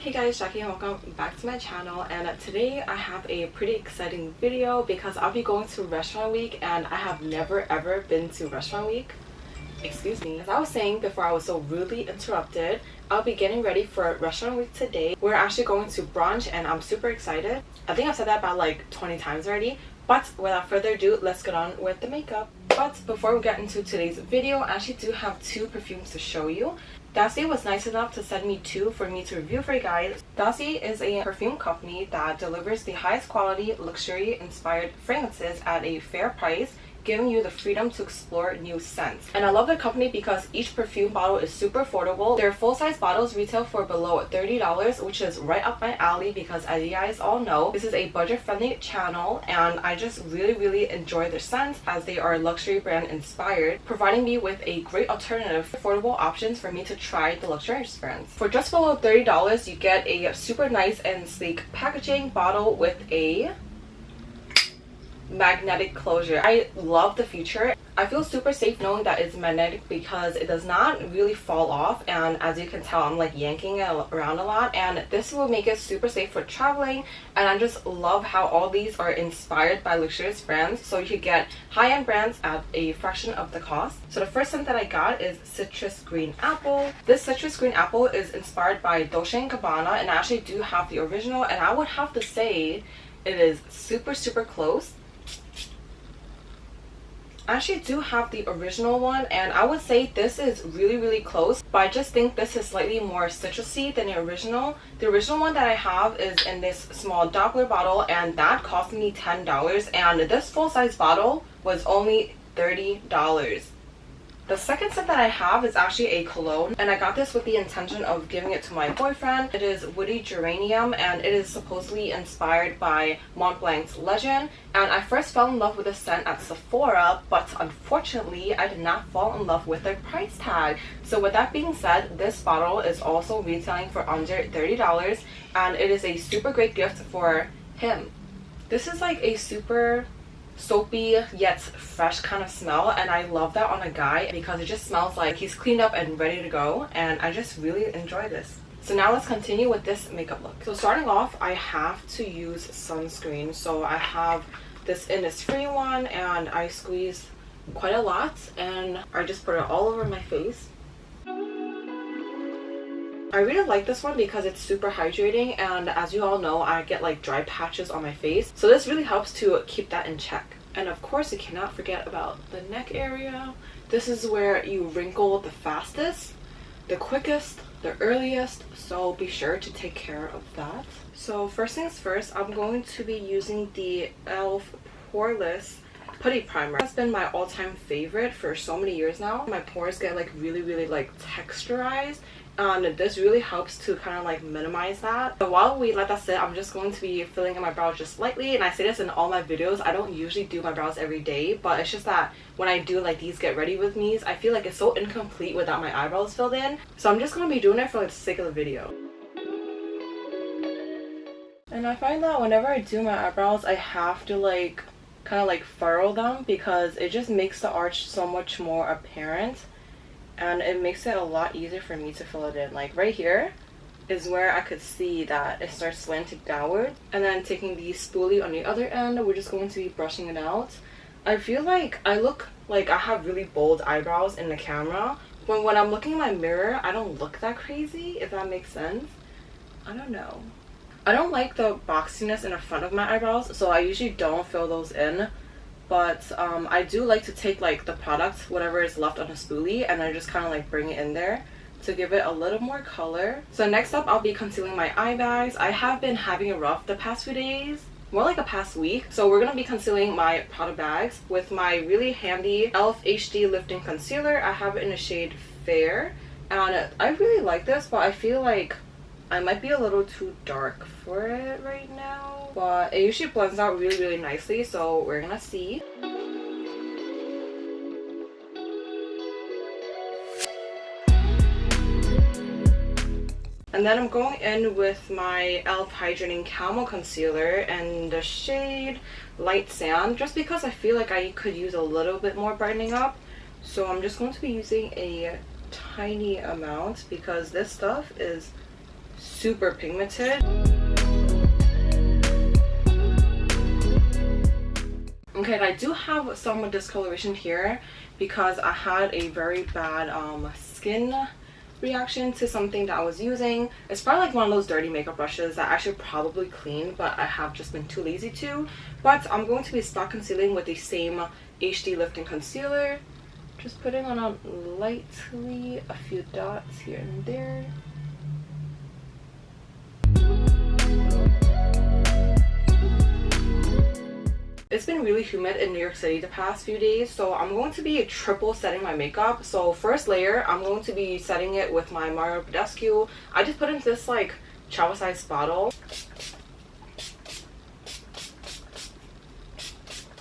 Hey guys, Jackie and welcome back to my channel, and today I have a pretty exciting video because I'll be going to restaurant week and I have never ever been to restaurant week. Excuse me. As I was saying before I was so rudely interrupted, I'll be getting ready for restaurant week today. We're actually going to brunch and I'm super excited. I think I've said that about like 20 times already, but without further ado, let's get on with the makeup. But before we get into today's video, I actually do have two perfumes to show you. DOSSIER was nice enough to send me two for me to review for you guys. DOSSIER is a perfume company that delivers the highest quality, luxury-inspired fragrances at a fair price, giving you the freedom to explore new scents. And I love their company because each perfume bottle is super affordable. Their full-size bottles retail for below $30, which is right up my alley because, as you guys all know, this is a budget-friendly channel and I just really enjoy their scents as they are luxury brand inspired, providing me with a great alternative, affordable options for me to try the luxurious brands. For just below $30, you get a super nice and sleek packaging bottle with a magnetic closure. I love the feature. I feel super safe knowing that it's magnetic because it does not really fall off, and as you can tell, I'm like yanking it around a lot, and this will make it super safe for traveling. And I just love how all these are inspired by luxurious brands, so you could get high-end brands at a fraction of the cost. So the first scent that I got is Citrus Green Apple. This Citrus Green Apple is inspired by Dolce & Gabbana, and I actually do have the original, and I would have to say it is super close. I actually do have the original one, and I would say this is really close, but I just think this is slightly more citrusy than the original. The original one that I have is in this small Doppler bottle, and that cost me $10, and this full-size bottle was only $30. The second scent that I have is actually a cologne, and I got this with the intention of giving it to my boyfriend. It is Woody Geranium, and it is supposedly inspired by Mont Blanc's Legend. And I first fell in love with this scent at Sephora, but unfortunately I did not fall in love with their price tag. So with that being said, this bottle is also retailing for under $30, and it is a super great gift for him. This is like a super soapy yet fresh kind of smell, and I love that on a guy because it just smells like he's cleaned up and ready to go, and I just really enjoy this. So now let's continue with this makeup look. So starting off, I have to use sunscreen. So I have this Innisfree one, and I squeeze quite a lot and I just put it all over my face. I really like this one because it's super hydrating, and as you all know, I get like dry patches on my face, so this really helps to keep that in check. And of course, you cannot forget about the neck area. This is where you wrinkle the fastest, the quickest, the earliest, so be sure to take care of that. So first things first, I'm going to be using the e.l.f. Poreless Putty Primer. It's been my all-time favorite for so many years now. My pores get like really like texturized, and this really helps to kind of like minimize that. But while we let that sit, I'm just going to be filling in my brows just lightly, and I say this in all my videos. I don't usually do my brows every day, but it's just that when I do like these get ready with me's, I feel like it's so incomplete without my eyebrows filled in, so I'm just going to be doing it for like the sake of the video. And I find that whenever I do my eyebrows, I have to like kind of like furrow them because it just makes the arch so much more apparent, and it makes it a lot easier for me to fill it in. Like right here is where I could see that it starts slanting downward, and then taking the spoolie on the other end, we're just going to be brushing it out. I feel like I look like I have really bold eyebrows in the camera, but when I'm looking in my mirror, I don't look that crazy, if that makes sense. I don't know. I don't like the boxiness in the front of my eyebrows, so I usually don't fill those in. But I do like to take like the product, whatever is left on a spoolie, and I just kind of like bring it in there to give it a little more color. So next up, I'll be concealing my eye bags. I have been having it rough the past few days, more like a past week. So we're going to be concealing my product bags with my really handy e.l.f. HD Lifting Concealer. I have it in the shade Fair, and I really like this, but I feel like I might be a little too dark for it right now, but it usually blends out really nicely, so we're gonna see. And then I'm going in with my e.l.f. Hydrating Camo Concealer in the shade Light Sand, just because I feel like I could use a little bit more brightening up. So I'm just going to be using a tiny amount because this stuff is super pigmented. Okay, and I do have some discoloration here because I had a very bad skin reaction to something that I was using. It's probably like one of those dirty makeup brushes that I should probably clean, but I have just been too lazy to. But I'm going to be spot concealing with the same HD Lifting Concealer. Just putting on a lightly a few dots here and there. It's been really humid in New York City the past few days, so I'm going to be triple setting my makeup. So first layer, I'm going to be setting it with my F.A.Q. I just put in this like travel size bottle.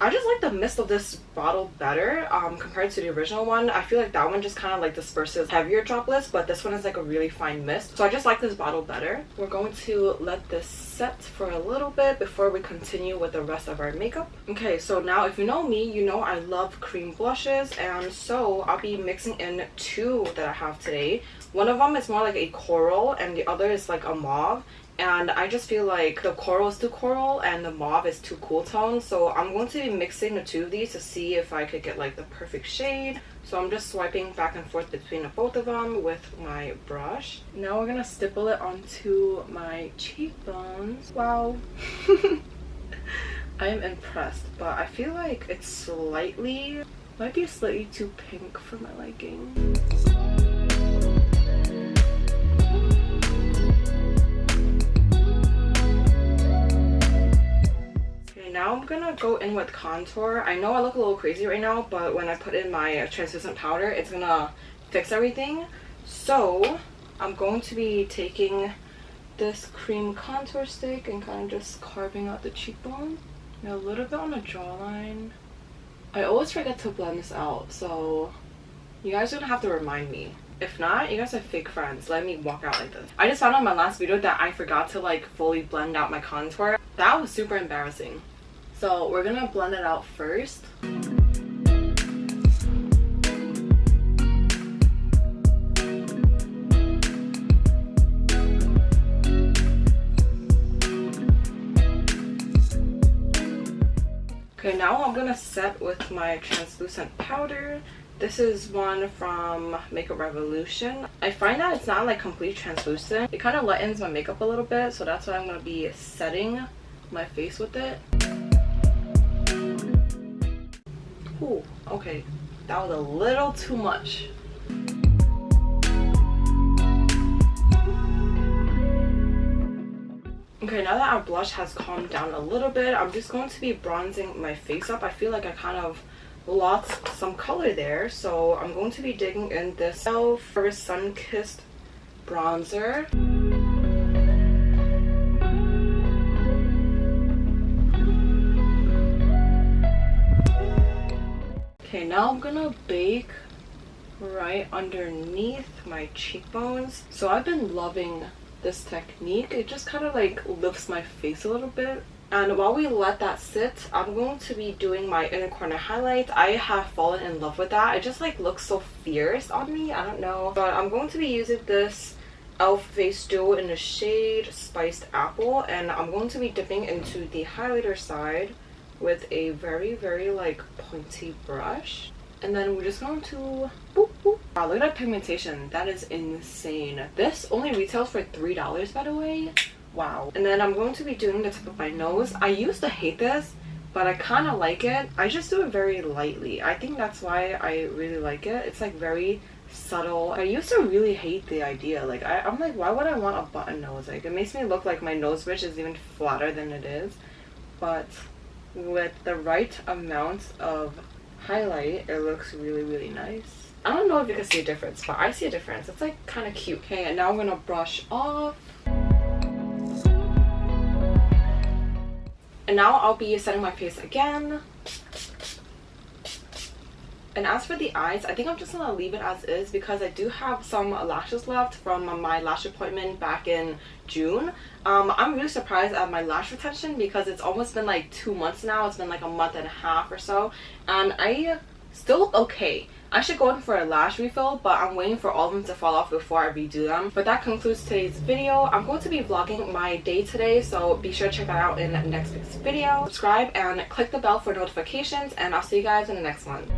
I just like the mist of this bottle better compared to the original one. I feel like that one just kind of like disperses heavier droplets, but this one is like a really fine mist. So I just like this bottle better. We're going to let this set for a little bit before we continue with the rest of our makeup. Okay, so now if you know me, you know I love cream blushes, and so I'll be mixing in two that I have today. One of them is more like a coral and the other is like a mauve. And I just feel like the coral is too coral and the mauve is too cool tone. So I'm going to be mixing the two of these to see if I could get like the perfect shade. So I'm just swiping back and forth between the both of them with my brush. Now we're gonna stipple it onto my cheekbones. Wow. I am impressed, but I feel like it's might be slightly too pink for my liking. Now I'm gonna go in with contour. I know I look a little crazy right now, but when I put in my translucent powder, it's gonna fix everything. So I'm going to be taking this cream contour stick and kind of just carving out the cheekbone and a little bit on the jawline. I always forget to blend this out, so you guys are gonna have to remind me. If not, you guys are fake friends. Let me walk out like this. I just found out in my last video that I forgot to like fully blend out my contour. That was super embarrassing. So we're gonna blend it out first. Okay, now I'm gonna set with my translucent powder. This is one from Makeup Revolution. I find that it's not like complete translucent. It kind of lightens my makeup a little bit, so that's why I'm gonna be setting my face with it. Ooh, okay, that was a little too much. Okay, now that our blush has calmed down a little bit, I'm just going to be bronzing my face up. I feel like I kind of lost some color there, so I'm going to be digging in this F.A.Q Sun-Kissed bronzer. Okay, now I'm gonna bake right underneath my cheekbones. So I've been loving this technique. It just kind of like lifts my face a little bit. And while we let that sit, I'm going to be doing my inner corner highlights. I have fallen in love with that. It just like looks so fierce on me. I don't know. But I'm going to be using this e.l.f. Face Duo in the shade Spiced Apple. And I'm going to be dipping into the highlighter side with a very like pointy brush, and then we're just going to boop, boop. Wow, look at that pigmentation. That is insane. This only retails for $3, by the way. Wow. And then I'm going to be doing the tip of my nose. I used to hate this, but I kind of like it. I just do it very lightly. I think that's why I really like it. It's like very subtle. I used to really hate the idea. Like I'm like, why would I want a button nose? Like it makes me look like my nose bridge is even flatter than it is. But with the right amount of highlight, it looks really nice. I don't know if you can see a difference, but I see a difference. It's like kind of cute. Okay, and now I'm gonna brush off. And now I'll be setting my face again. And as for the eyes, I think I'm just gonna leave it as is because I do have some lashes left from my lash appointment back in June. I'm really surprised at my lash retention because it's almost been like 2 months now. It's been like a month and a half or so, and I still look okay. I should go in for a lash refill, but I'm waiting for all of them to fall off before I redo them. But that concludes today's video. I'm going to be vlogging my day today, so be sure to check that out in next week's video. Subscribe and click the bell for notifications, and I'll see you guys in the next one.